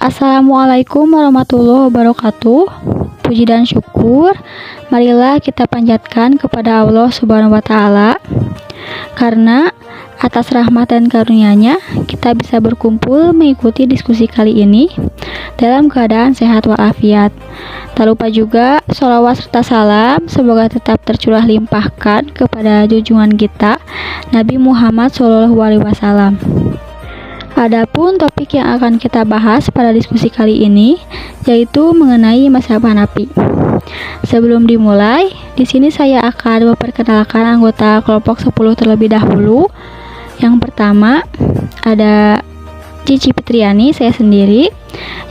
Assalamualaikum warahmatullahi wabarakatuh. Puji dan syukur marilah kita panjatkan kepada Allah Subhanahu wa taala, karena atas rahmat dan karunia-Nya kita bisa berkumpul mengikuti diskusi kali ini dalam keadaan sehat walafiat. Tak lupa juga sholawat serta salam semoga tetap tercurah limpahkan kepada junjungan kita Nabi Muhammad SAW. Adapun topik yang akan kita bahas pada diskusi kali ini yaitu mengenai mazhab Hanafi. Sebelum dimulai, di sini saya akan memperkenalkan anggota kelompok 10 terlebih dahulu. Yang pertama ada Cici Fitriani, saya sendiri.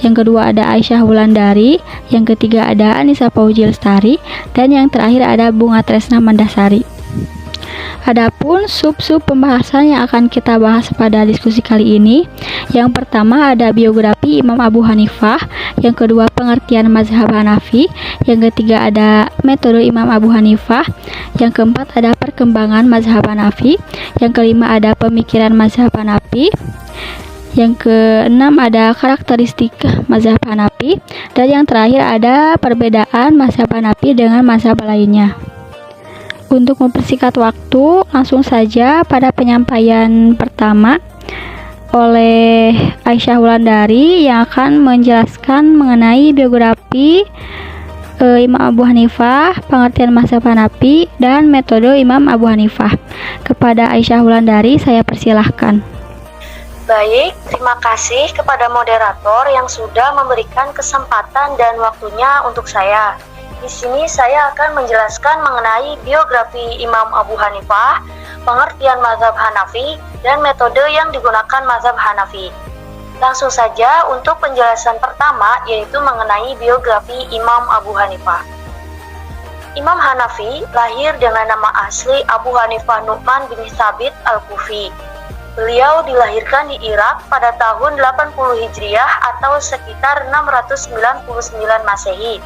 Yang kedua ada Aisyah Wulandari. Yang ketiga ada Anissa Fauzi Lestari. Dan yang terakhir ada Bunga Tresna Mandasari. Adapun sub-sub pembahasan yang akan kita bahas pada diskusi kali ini, yang pertama ada biografi Imam Abu Hanifah, yang kedua pengertian mazhab Hanafi, yang ketiga ada metode Imam Abu Hanifah, yang keempat ada perkembangan mazhab Hanafi, yang kelima ada pemikiran mazhab Hanafi, yang keenam ada karakteristik mazhab Hanafi, dan yang terakhir ada perbedaan mazhab Hanafi dengan mazhab lainnya. Untuk mempersingkat waktu, langsung saja pada penyampaian pertama oleh Aisyah Wulandari yang akan menjelaskan mengenai biografi Imam Abu Hanifah, pengertian mazhab Hanafi, dan metode Imam Abu Hanifah. Kepada Aisyah Wulandari, saya persilahkan. Baik, terima kasih kepada moderator yang sudah memberikan kesempatan dan waktunya untuk saya. Di sini saya akan menjelaskan mengenai biografi Imam Abu Hanifah, pengertian mazhab Hanafi, dan metode yang digunakan mazhab Hanafi. Langsung saja untuk penjelasan pertama, yaitu mengenai biografi Imam Abu Hanifah. Imam Hanafi lahir dengan nama asli Abu Hanifah Nu'man bin Tsabit Al-Kufi. Beliau dilahirkan di Irak pada tahun 80 Hijriah atau sekitar 699 Masehi.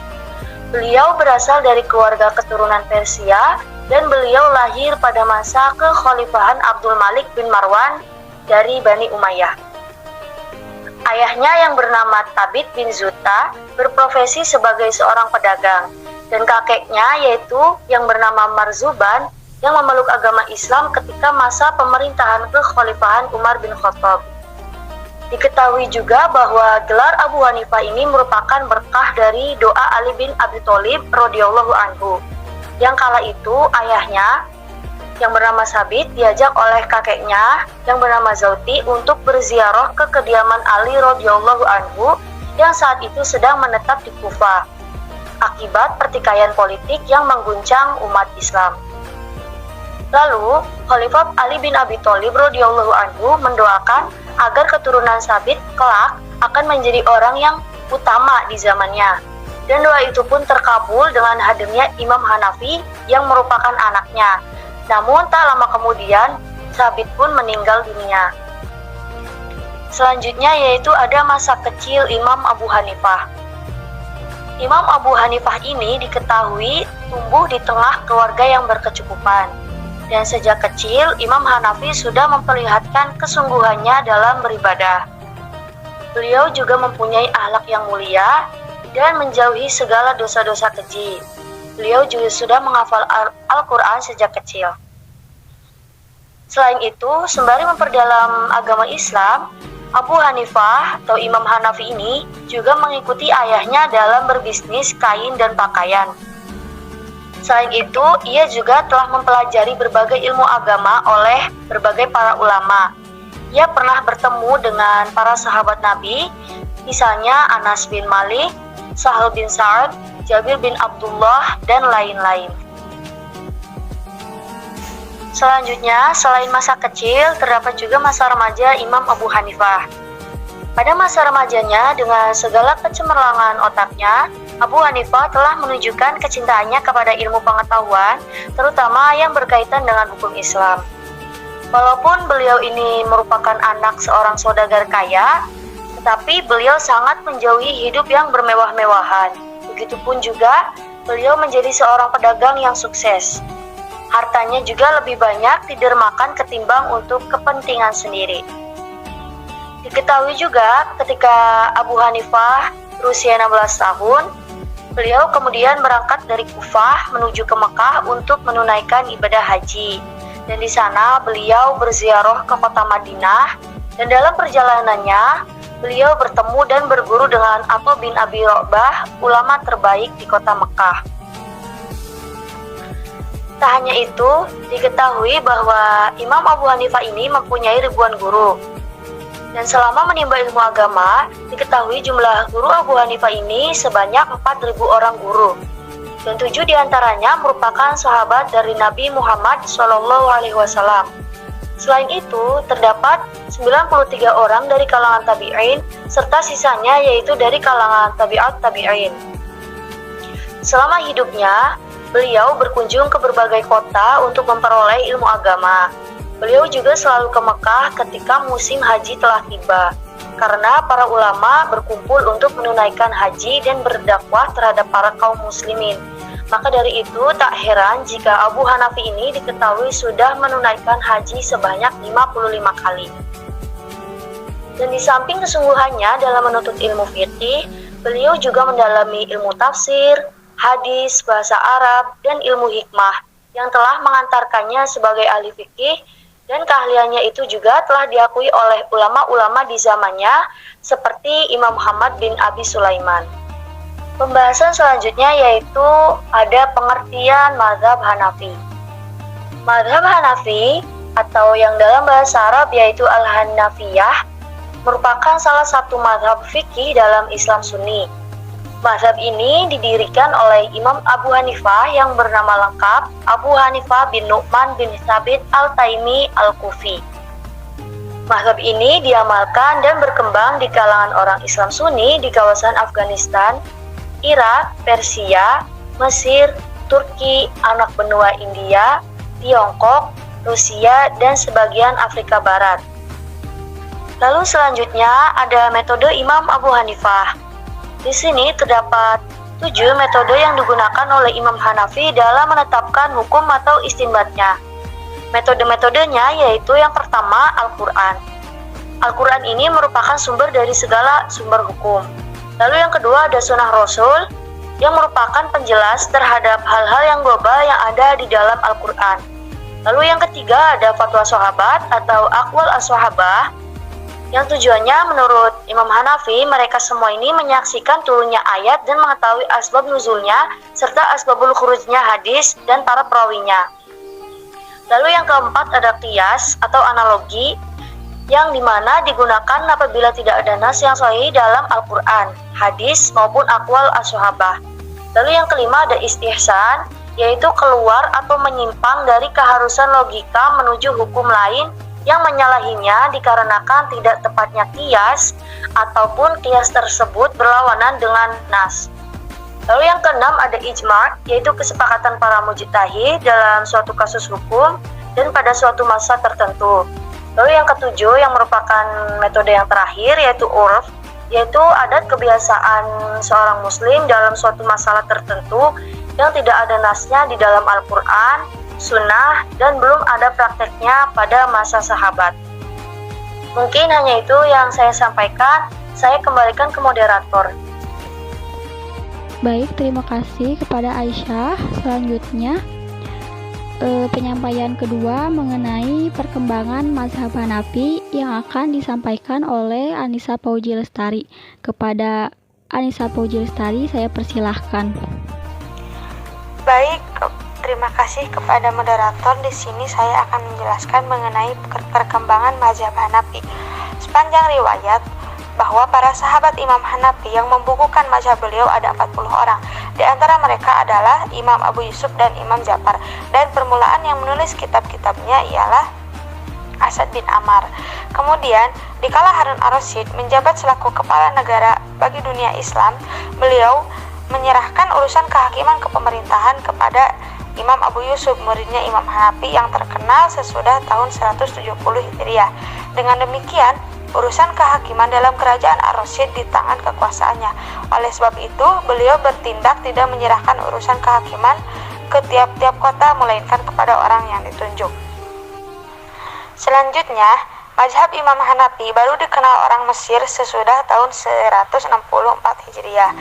Beliau berasal dari keluarga keturunan Persia dan beliau lahir pada masa kekhalifahan Abdul Malik bin Marwan dari Bani Umayyah. Ayahnya yang bernama Thabit bin Zuta berprofesi sebagai seorang pedagang, dan kakeknya yaitu yang bernama Marzuban yang memeluk agama Islam ketika masa pemerintahan kekhalifahan Umar bin Khattab. Diketahui juga bahwa gelar Abu Hanifah ini merupakan berkah dari doa Ali bin Abi Thalib radhiyallahu anhu. Yang kala itu ayahnya yang bernama Sabit diajak oleh kakeknya yang bernama Zauti untuk berziarah ke kediaman Ali radhiyallahu anhu yang saat itu sedang menetap di Kufah akibat pertikaian politik yang mengguncang umat Islam. Lalu, Khalifah Ali bin Abi Thalib radhiyallahu anhu mendoakan agar keturunan Sabit kelak akan menjadi orang yang utama di zamannya. Dan doa itu pun terkabul dengan hadirnya Imam Hanafi yang merupakan anaknya. Namun tak lama kemudian, Sabit pun meninggal dunia. Selanjutnya yaitu ada masa kecil Imam Abu Hanifah. Imam Abu Hanifah ini diketahui tumbuh di tengah keluarga yang berkecukupan. Dan sejak kecil, Imam Hanafi sudah memperlihatkan kesungguhannya dalam beribadah. Beliau juga mempunyai akhlak yang mulia dan menjauhi segala dosa-dosa keji. Beliau juga sudah menghafal Al-Quran sejak kecil. Selain itu, sembari memperdalam agama Islam, Abu Hanifah atau Imam Hanafi ini juga mengikuti ayahnya dalam berbisnis kain dan pakaian. Selain itu, ia juga telah mempelajari berbagai ilmu agama oleh berbagai para ulama. Ia pernah bertemu dengan para sahabat Nabi, misalnya Anas bin Malik, Sahal bin Sa'ad, Jabir bin Abdullah, dan lain-lain. Selanjutnya, selain masa kecil, terdapat juga masa remaja Imam Abu Hanifah. Pada masa remajanya, dengan segala kecemerlangan otaknya, Abu Hanifah telah menunjukkan kecintaannya kepada ilmu pengetahuan, terutama yang berkaitan dengan hukum Islam. Walaupun beliau ini merupakan anak seorang saudagar kaya, tetapi beliau sangat menjauhi hidup yang bermewah-mewahan. Begitupun juga, beliau menjadi seorang pedagang yang sukses. Hartanya juga lebih banyak didermakan ketimbang untuk kepentingan sendiri. Diketahui juga ketika Abu Hanifah berusia 16 tahun, beliau kemudian berangkat dari Kufah menuju ke Mekah untuk menunaikan ibadah haji. Dan di sana beliau berziarah ke kota Madinah, dan dalam perjalanannya beliau bertemu dan berguru dengan Atha bin Abi Rabah, ulama terbaik di kota Mekah. Tak hanya itu, diketahui bahwa Imam Abu Hanifah ini mempunyai ribuan guru. Dan selama menimba ilmu agama, diketahui jumlah guru Abu Hanifah ini sebanyak 4.000 orang guru. Dan 7 diantaranya merupakan sahabat dari Nabi Muhammad SAW. Selain itu, terdapat 93 orang dari kalangan tabi'in, serta sisanya yaitu dari kalangan tabi'at tabi'in. Selama hidupnya, beliau berkunjung ke berbagai kota untuk memperoleh ilmu agama. Beliau juga selalu ke Mekah ketika musim haji telah tiba, karena para ulama berkumpul untuk menunaikan haji dan berdakwah terhadap para kaum muslimin. Maka dari itu tak heran jika Abu Hanafi ini diketahui sudah menunaikan haji sebanyak 55 kali. Dan di samping kesungguhannya dalam menuntut ilmu fikih, beliau juga mendalami ilmu tafsir, hadis, bahasa Arab, dan ilmu hikmah yang telah mengantarkannya sebagai ahli fikih, dan keahliannya itu juga telah diakui oleh ulama-ulama di zamannya seperti Imam Muhammad bin Abi Sulaiman. Pembahasan selanjutnya yaitu ada pengertian mazhab Hanafi. Mazhab Hanafi atau yang dalam bahasa Arab yaitu Al-Hanafiyah merupakan salah satu mazhab fikih dalam Islam Sunni. Mazhab ini didirikan oleh Imam Abu Hanifah yang bernama lengkap Abu Hanifah bin Nu'man bin Tsabit Al-Taimi Al-Kufi. Mazhab ini diamalkan dan berkembang di kalangan orang Islam Sunni di kawasan Afghanistan, Irak, Persia, Mesir, Turki, anak benua India, Tiongkok, Rusia, dan sebagian Afrika Barat. Lalu selanjutnya ada metode Imam Abu Hanifah. Di sini terdapat 7 metode yang digunakan oleh Imam Hanafi dalam menetapkan hukum atau istinbatnya. Metode-metodenya yaitu yang pertama Al-Quran. Al-Quran ini merupakan sumber dari segala sumber hukum. Lalu yang kedua ada Sunnah Rasul yang merupakan penjelas terhadap hal-hal yang global yang ada di dalam Al-Quran. Lalu yang ketiga ada Fatwa Sahabat atau Aqwal As-Sahabah, yang tujuannya menurut Imam Hanafi mereka semua ini menyaksikan turunnya ayat dan mengetahui asbab nuzulnya serta asbabul khurujnya hadis dan para perawinya. Lalu yang keempat ada qiyas atau analogi yang dimana digunakan apabila tidak ada nas yang sahih dalam Al-Quran, hadis maupun aqwal as-sahabah. Lalu yang kelima ada istihsan, yaitu keluar atau menyimpang dari keharusan logika menuju hukum lain yang menyalahinya dikarenakan tidak tepatnya qiyas ataupun qiyas tersebut berlawanan dengan nas. Lalu yang keenam ada ijma', yaitu kesepakatan para mujtahid dalam suatu kasus hukum dan pada suatu masa tertentu. Lalu yang ketujuh yang merupakan metode yang terakhir yaitu urf, yaitu adat kebiasaan seorang muslim dalam suatu masalah tertentu yang tidak ada nasnya di dalam Al-Quran, Sunnah, dan belum ada prakteknya pada masa sahabat. Mungkin hanya itu yang saya sampaikan. Saya kembalikan ke moderator. Baik, terima kasih kepada Aisyah. Selanjutnya penyampaian kedua mengenai perkembangan mazhab Hanafi yang akan disampaikan oleh Anissa Pauji Lestari. Kepada Anissa Pauji Lestari saya persilahkan. Baik, terima kasih kepada moderator. Di sini saya akan menjelaskan mengenai perkembangan mazhab Hanafi. Sepanjang riwayat bahwa para sahabat Imam Hanafi yang membukukan mazhab beliau ada 40 orang. Di antara mereka adalah Imam Abu Yusuf dan Imam Ja'far. Dan permulaan yang menulis kitab-kitabnya ialah Asad bin Ammar. Kemudian, dikala Harun ar-Rasyid menjabat selaku kepala negara bagi dunia Islam, beliau menyerahkan urusan kehakiman kepemerintahan kepada Imam Abu Yusuf, muridnya Imam Hanafi yang terkenal sesudah tahun 170 Hijriah. Dengan demikian, urusan kehakiman dalam kerajaan Ar-Rasyid di tangan kekuasaannya. Oleh sebab itu, beliau bertindak tidak menyerahkan urusan kehakiman ke tiap-tiap kota, melainkan kepada orang yang ditunjuk. Selanjutnya, Mazhab Imam Hanafi baru dikenal orang Mesir sesudah tahun 164 Hijriah.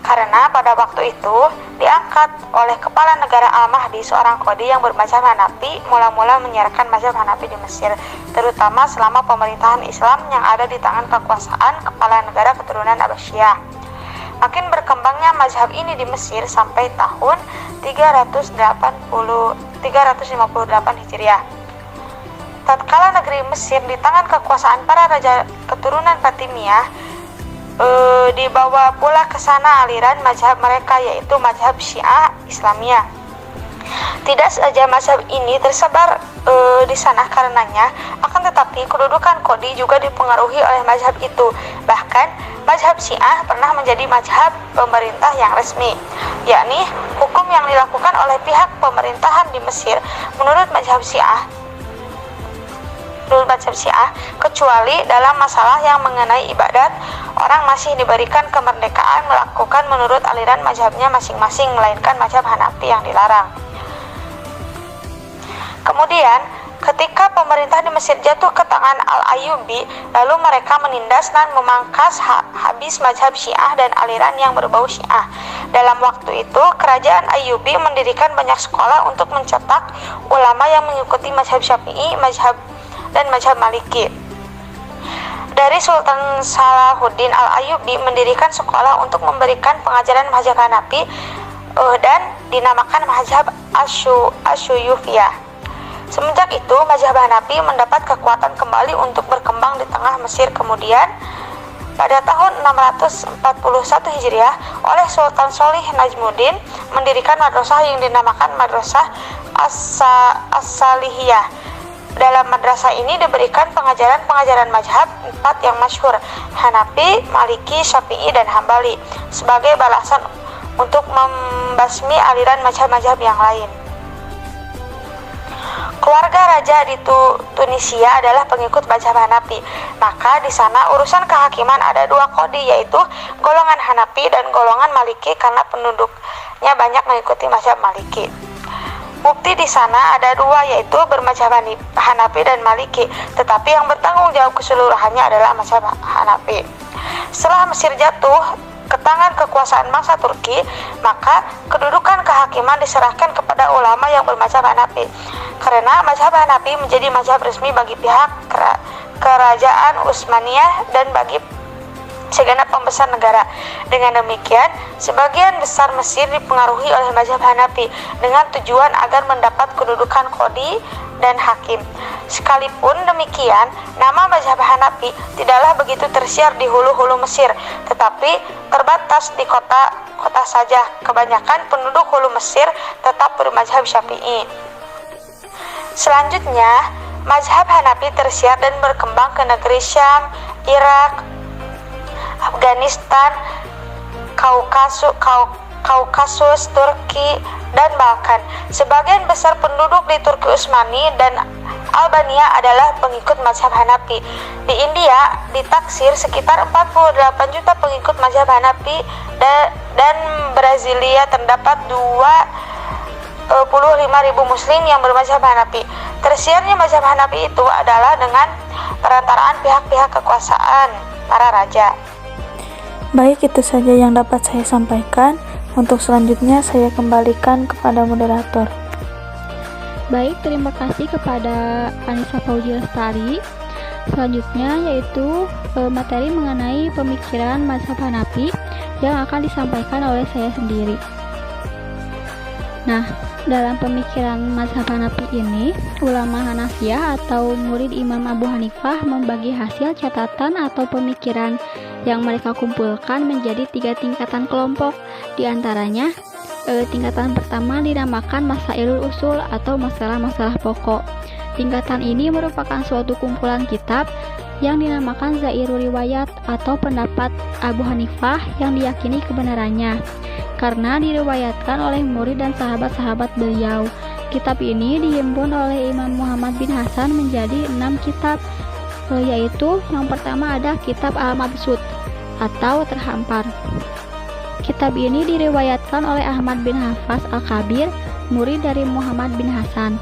Karena pada waktu itu diangkat oleh kepala negara Al-Mahdi seorang qadhi yang bermazhab Hanafi mula-mula menyiarkan mazhab Hanafi di Mesir, terutama selama pemerintahan Islam yang ada di tangan kekuasaan kepala negara keturunan Abbasiyah. Makin berkembangnya mazhab ini di Mesir sampai tahun 358 Hijriah. Tatkala negeri Mesir di tangan kekuasaan para raja keturunan Fatimiyah, dibawa pula ke sana aliran mazhab mereka, yaitu mazhab Syiah Islamiyah. Tidak saja mazhab ini tersebar di sana karenanya, akan tetapi kedudukan qadhi juga dipengaruhi oleh mazhab itu. Bahkan mazhab Syiah pernah menjadi mazhab pemerintah yang resmi, yakni hukum yang dilakukan oleh pihak pemerintahan di Mesir menurut mazhab Syiah, kecuali dalam masalah yang mengenai ibadat, orang masih diberikan kemerdekaan melakukan menurut aliran mazhabnya masing-masing, melainkan mazhab Hanafi yang dilarang. Kemudian, ketika pemerintah di Mesir jatuh ke tangan Al-Ayyubi, lalu mereka menindas dan memangkas habis mazhab Syiah dan aliran yang berbau Syiah. Dalam waktu itu, kerajaan Ayyubi mendirikan banyak sekolah untuk mencetak ulama yang mengikuti mazhab Syafi'i, dan mazhab Maliki. Dari Sultan Salahuddin Al-Ayyubi mendirikan sekolah untuk memberikan pengajaran mazhab Hanafi dan dinamakan mazhab Asyuyufiyah. Semenjak itu, mazhab Hanafi mendapat kekuatan kembali untuk berkembang di tengah Mesir. Kemudian, pada tahun 641 Hijriah, oleh Sultan Sholih Najmuddin mendirikan madrasah yang dinamakan Madrasah As-Salihiyah. Dalam madrasah ini diberikan pengajaran mazhab 4 yang masyhur, Hanafi, Maliki, Syafi'i, dan Hambali, sebagai balasan untuk membasmi aliran mazhab-mazhab yang lain. Keluarga raja di Tunisia adalah pengikut mazhab Hanafi. Maka di sana urusan kehakiman ada dua qadhi, yaitu golongan Hanafi dan golongan Maliki, karena penduduknya banyak mengikuti mazhab Maliki. Mufti di sana ada dua, yaitu bermazhab Hanafi dan Maliki, tetapi yang bertanggung jawab keseluruhannya adalah mazhab Hanafi. Setelah Mesir jatuh ke tangan kekuasaan bangsa Turki, maka kedudukan kehakiman diserahkan kepada ulama yang bermazhab Hanafi. Karena mazhab Hanafi menjadi mazhab resmi bagi pihak kerajaan Utsmaniyah dan bagi segenap pembesar negara. Dengan demikian, sebagian besar Mesir dipengaruhi oleh mazhab Hanafi dengan tujuan agar mendapat kedudukan qadhi dan hakim. Sekalipun demikian, nama mazhab Hanafi tidaklah begitu tersiar di hulu-hulu Mesir, tetapi terbatas di kota-kota saja. Kebanyakan penduduk hulu Mesir tetap bermazhab Syafi'i. Selanjutnya, mazhab Hanafi tersiar dan berkembang ke negeri Syam, Irak, Afghanistan, Kaukasus, Turki, dan Balkan. Sebagian besar penduduk di Turki Utsmani dan Albania adalah pengikut mazhab Hanafi. Di India ditaksir sekitar 48 juta pengikut mazhab Hanafi, dan Brasilia terdapat 25.000 muslim yang bermazhab Hanafi. Tersiarnya mazhab Hanafi itu adalah dengan perantaraan pihak-pihak kekuasaan para raja. Baik, itu saja yang dapat saya sampaikan. Untuk selanjutnya saya kembalikan kepada moderator. Baik, terima kasih kepada Anissa Fauzi Lestari. Selanjutnya yaitu materi mengenai pemikiran mazhab Hanafi yang akan disampaikan oleh saya sendiri. Nah, dalam pemikiran mazhab Hanafi ini, ulama Hanafiyah atau murid Imam Abu Hanifah membagi hasil catatan atau pemikiran yang mereka kumpulkan menjadi 3 tingkatan kelompok. Di antaranya, tingkatan pertama dinamakan Masailul Usul atau masalah-masalah pokok. Tingkatan ini merupakan suatu kumpulan kitab yang dinamakan Zairul Riwayat atau pendapat Abu Hanifah yang diyakini kebenarannya karena diriwayatkan oleh murid dan sahabat-sahabat beliau. Kitab ini dihimpun oleh Imam Muhammad bin Hasan menjadi 6 kitab, yaitu yang pertama ada kitab Al-Mabsut atau terhampar. Kitab ini diriwayatkan oleh Ahmad bin Hafaz Al-Kabir, murid dari Muhammad bin Hasan.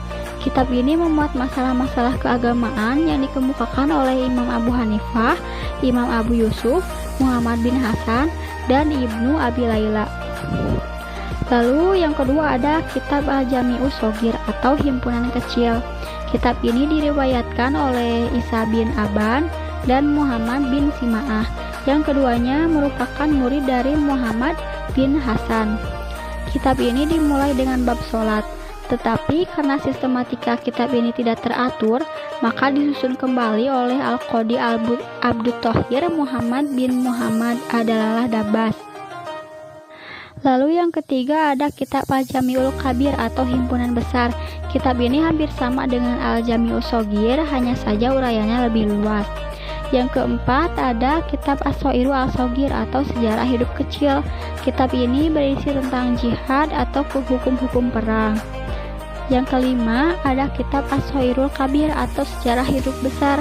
Kitab ini memuat masalah-masalah keagamaan yang dikemukakan oleh Imam Abu Hanifah, Imam Abu Yusuf, Muhammad bin Hasan, dan Ibnu Abi Laila. Lalu yang kedua ada Kitab Al-Jami'us Shogir atau himpunan kecil. Kitab ini diriwayatkan oleh Isa bin Aban dan Muhammad bin Sima'ah. Yang keduanya merupakan murid dari Muhammad bin Hasan. Kitab ini dimulai dengan bab sholat, tetapi karena sistematika kitab ini tidak teratur, maka disusun kembali oleh Al-Qadi Abdut Thohir Muhammad bin Muhammad Adalah Dabas. Lalu yang ketiga ada Kitab Al-Jami'ul Kabir atau himpunan besar. Kitab ini hampir sama dengan Al-Jami'us Shogir, hanya saja uraiannya lebih luas. Yang keempat ada Kitab As-Soiru Al-Shogir atau sejarah hidup kecil. Kitab ini berisi tentang jihad atau hukum-hukum perang. Yang kelima ada Kitab As-Soirul Kabir atau sejarah hidup besar.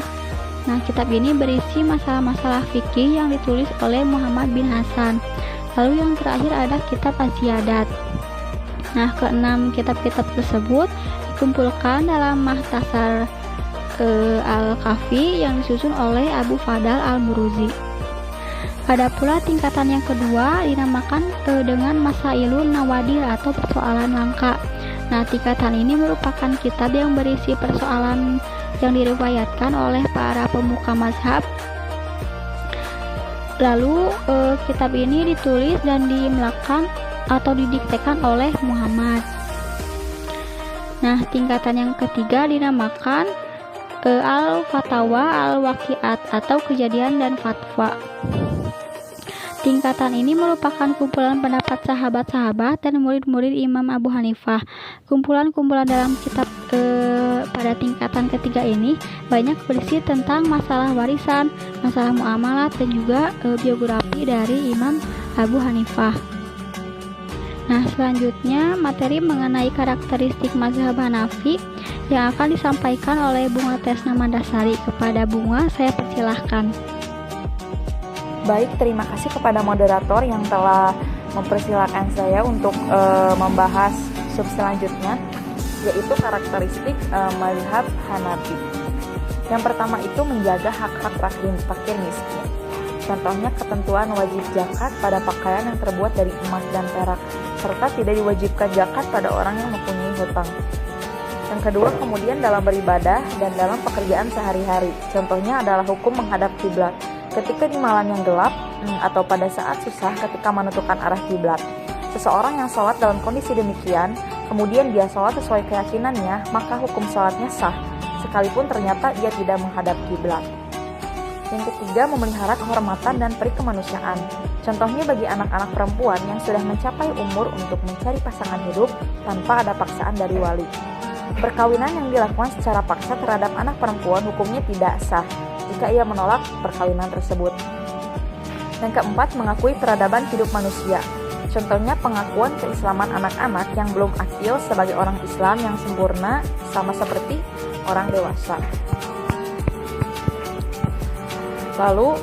Nah, kitab ini berisi masalah-masalah fikih yang ditulis oleh Muhammad bin Hasan. Lalu yang terakhir ada Kitab Az-Ziyadat. Nah, keenam kitab-kitab tersebut dikumpulkan dalam Mahtasar Al-Kafi yang disusun oleh Abu Fadal Al-Muruzi. Ada pula tingkatan yang kedua dinamakan dengan Masailun Nawadir atau persoalan langka. Nah, tingkatan ini merupakan kitab yang berisi persoalan yang diriwayatkan oleh para pemuka mazhab. Lalu kitab ini ditulis dan diimlakan atau didiktekan oleh Muhammad. Nah, tingkatan yang ketiga dinamakan Al-Fatawa Al-Waqiat atau kejadian dan fatwa. Tingkatan ini merupakan kumpulan pendapat sahabat-sahabat dan murid-murid Imam Abu Hanifah. Kumpulan-kumpulan dalam kitab pada tingkatan ketiga ini banyak berisi tentang masalah warisan, masalah muamalat, dan juga biografi dari Imam Abu Hanifah. Nah, selanjutnya materi mengenai karakteristik mazhab Hanafi yang akan disampaikan oleh Bunga Tesna Mandasari. Kepada Bunga, saya persilahkan. Baik, terima kasih kepada moderator yang telah mempersilahkan saya untuk membahas sub selanjutnya, yaitu karakteristik mazhab Hanafi. Yang pertama itu menjaga hak-hak fakir miskin. Contohnya ketentuan wajib zakat pada pakaian yang terbuat dari emas dan perak, serta tidak diwajibkan zakat pada orang yang mempunyai hutang. Yang kedua, kemudian dalam beribadah dan dalam pekerjaan sehari-hari. Contohnya adalah hukum menghadap kiblat. Ketika di malam yang gelap atau pada saat susah ketika menentukan arah kiblat. Seseorang yang sholat dalam kondisi demikian, kemudian dia sholat sesuai keyakinannya, maka hukum sholatnya sah, sekalipun ternyata ia tidak menghadap kiblat. Yang ketiga, memelihara kehormatan dan peri kemanusiaan. Contohnya bagi anak-anak perempuan yang sudah mencapai umur untuk mencari pasangan hidup tanpa ada paksaan dari wali. Perkawinan yang dilakukan secara paksa terhadap anak perempuan hukumnya tidak sah jika ia menolak perkawinan tersebut. Yang keempat, mengakui peradaban hidup manusia. Contohnya pengakuan keislaman anak-anak yang belum akil sebagai orang Islam yang sempurna sama seperti orang dewasa. Lalu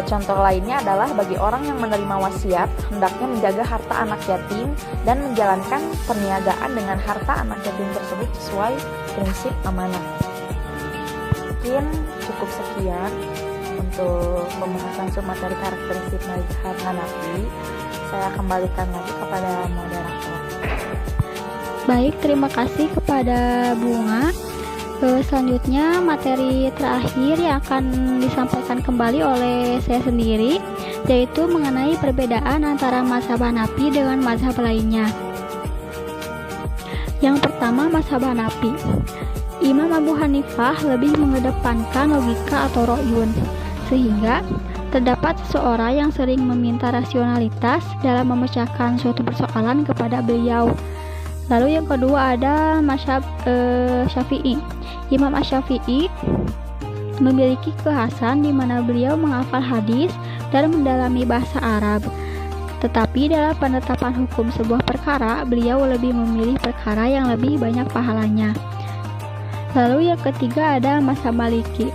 contoh lainnya adalah bagi orang yang menerima wasiat, hendaknya menjaga harta anak yatim dan menjalankan perniagaan dengan harta anak yatim tersebut sesuai prinsip amanah. Mungkin cukup sekian untuk pembahasan materi karakteristik mazhab Hanafi. Saya kembalikan lagi kepada moderator. Baik, terima kasih kepada Bunga. Selanjutnya materi terakhir yang akan disampaikan kembali oleh saya sendiri, yaitu mengenai perbedaan antara mazhab Hanafi dengan mazhab lainnya. Yang pertama, mazhab Hanafi. Imam Abu Hanifah lebih mengedepankan logika atau ro'yun, sehingga terdapat seseorang yang sering meminta rasionalitas dalam memecahkan suatu persoalan kepada beliau. Lalu yang kedua ada mazhab Syafi'i. Imam Asy-Syafi'i memiliki kekhasan di mana beliau menghafal hadis dan mendalami bahasa Arab. Tetapi dalam penetapan hukum sebuah perkara, beliau lebih memilih perkara yang lebih banyak pahalanya. Lalu yang ketiga ada mazhab Maliki.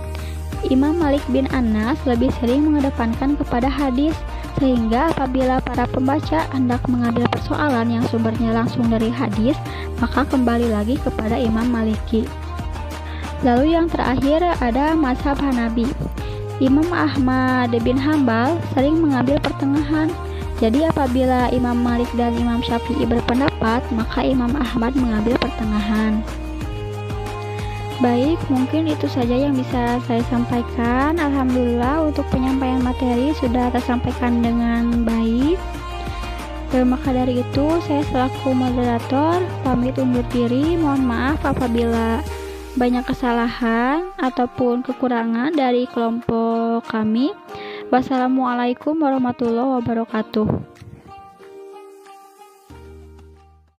Imam Malik bin Anas lebih sering mengedepankan kepada hadis, Sehingga apabila para pembaca hendak mengambil persoalan yang sumbernya langsung dari hadis, maka kembali lagi kepada Imam Maliki. Lalu yang terakhir ada mazhab Hanabi. Imam Ahmad bin Hambal sering mengambil pertengahan. Jadi apabila Imam Malik dan Imam Syafi'i berpendapat, maka Imam Ahmad mengambil pertengahan. Baik, mungkin itu saja yang bisa saya sampaikan. Alhamdulillah untuk penyampaian materi sudah tersampaikan dengan baik. Maka dari itu saya selaku moderator pamit undur diri. Mohon maaf apabila banyak kesalahan ataupun kekurangan dari kelompok kami. Wassalamualaikum warahmatullahi wabarakatuh.